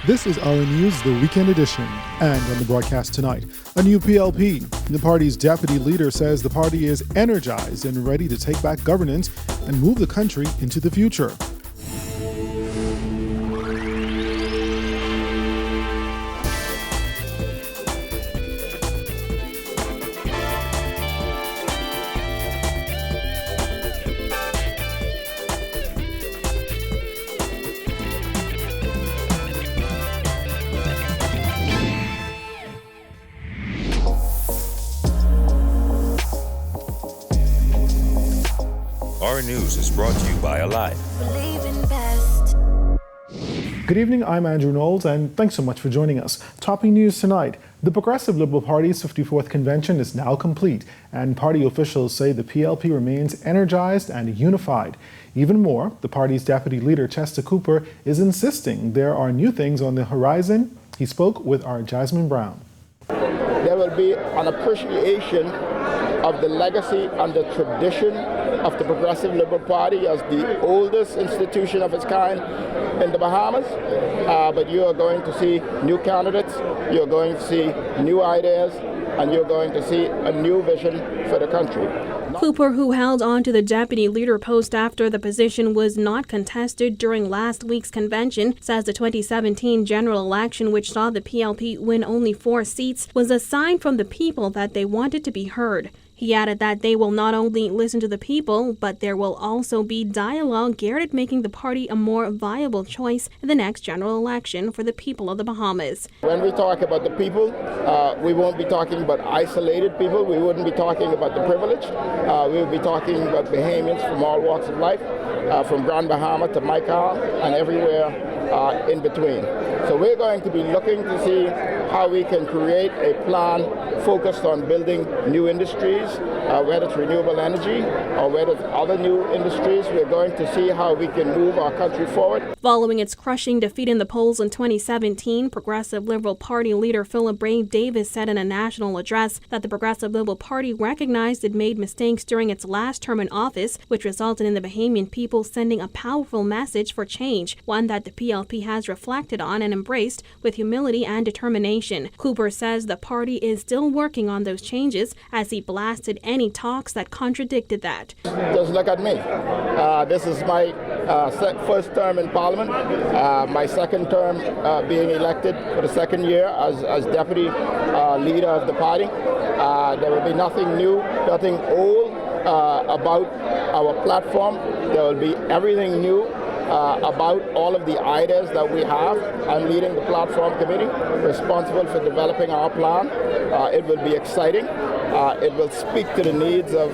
This is our News, the weekend edition. And on the broadcast tonight, a new PLP. The party's deputy leader says the party is energized and ready to take back governance and move the country into the future. Our News is brought to you by Alive. Good evening, I'm Andrew Knowles, and thanks so much for joining us. Topping news tonight, the Progressive Liberal Party's 54th convention is now complete, and party officials say the PLP remains energized and unified. Even more, the party's deputy leader, Chester Cooper, is insisting there are new things on the horizon. He spoke with our Jasmine Brown. There will be an appreciation of the legacy and the tradition of the Progressive Liberal Party as the oldest institution of its kind in the Bahamas. But you are going to see new candidates, you're going to see new ideas, and you're going to see a new vision for the country. Cooper, who held on to the deputy leader post after the position was not contested during last week's convention, says the 2017 general election, which saw the PLP win only 4 seats, was a sign from the people that they wanted to be heard. He added that they will not only listen to the people, but there will also be dialogue geared at making the party a more viable choice in the next general election for the people of the Bahamas. When we talk about the people, we won't be talking about isolated people. We wouldn't be talking about the privileged. We will be talking about Bahamians from all walks of life, from Grand Bahama to Michael and everywhere in between. So we're going to be looking to see how we can create a plan focused on building new industries, whether it's renewable energy or whether it's other new industries. We're going to see how we can move our country forward. Following its crushing defeat in the polls in 2017, Progressive Liberal Party leader Philip Brave Davis said in a national address that the Progressive Liberal Party recognized it made mistakes during its last term in office, which resulted in the Bahamian people sending a powerful message for change, one that the PLP has reflected on and embraced with humility and determination. Cooper says the party is still working on those changes as he blasted any talks that contradicted that. Just look at me. This is my first term in Parliament, my second term being elected for the second year as deputy leader of the party. There will be nothing new, nothing old about our platform. There will be everything new about all of the ideas that we have. I'm leading the platform committee responsible for developing our plan. It will be exciting. It will speak to the needs of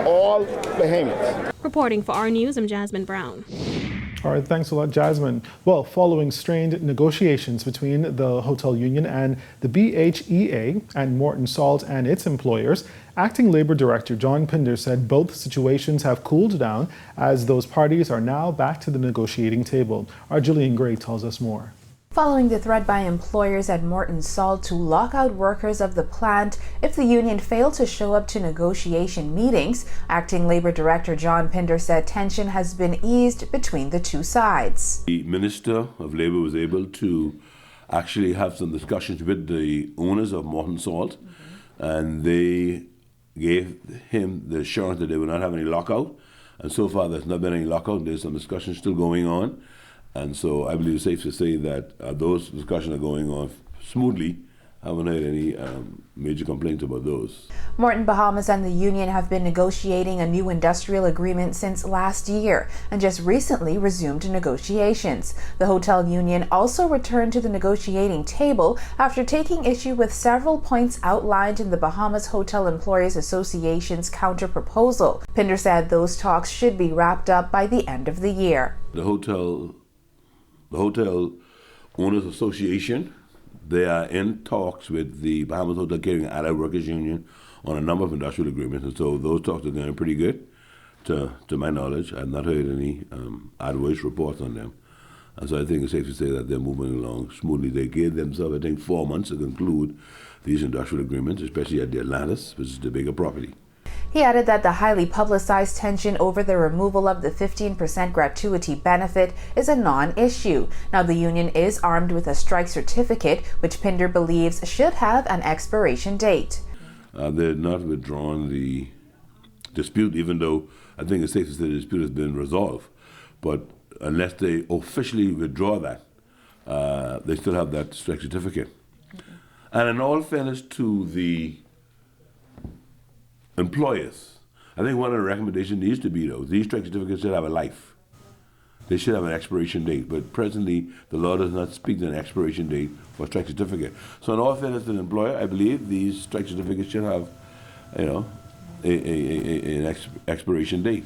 all Bahamians. Reporting for Our News, I'm Jasmine Brown. All right, thanks a lot, Jasmine. Well, following strained negotiations between the hotel union and the BHEA and Morton Salt and its employers, Acting Labor Director John Pinder said both situations have cooled down as those parties are now back to the negotiating table. Our Julian Gray tells us more. Following the threat by employers at Morton Salt to lock out workers of the plant if the union failed to show up to negotiation meetings, Acting Labor Director John Pinder said tension has been eased between the two sides. The Minister of Labour was able to actually have some discussions with the owners of Morton Salt, and they gave him the assurance that they would not have any lockout. And so far there's not been any lockout. There's some discussions still going on. And so I believe it's safe to say that those discussions are going on smoothly. I haven't heard any major complaints about those. Morton Bahamas and the union have been negotiating a new industrial agreement since last year and just recently resumed negotiations. The hotel union also returned to the negotiating table after taking issue with several points outlined in the Bahamas Hotel Employers Association's counter-proposal. Pinder said those talks should be wrapped up by the end of the year. The Hotel Owners Association, they are in talks with the Bahamas Hotel Catering and Allied Workers Union on a number of industrial agreements, and so those talks are going pretty good. To my knowledge, I've not heard any adverse reports on them. And so I think it's safe to say that they're moving along smoothly. They gave themselves, I think, 4 months to conclude these industrial agreements, especially at the Atlantis, which is the bigger property. He added that the highly publicized tension over the removal of the 15% gratuity benefit is a non-issue. Now, the union is armed with a strike certificate, which Pinder believes should have an expiration date. They had not withdrawn the dispute, even though I think it's safe to say the dispute has been resolved. But unless they officially withdraw that, they still have that strike certificate. And in all fairness to the employers, I think one of the recommendations needs to be, though, these strike certificates should have a life. They should have an expiration date, but presently the law does not speak to an expiration date for a strike certificate. So in all fairness to the employer, I believe these strike certificates should have, an expiration date.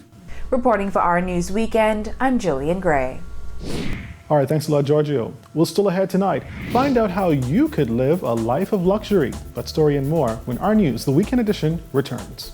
Reporting for Our News Weekend, I'm Jillian Gray. All right, thanks a lot, Giorgio. Well, still ahead tonight, find out how you could live a life of luxury. That story and more when Our News, the Weekend Edition, returns.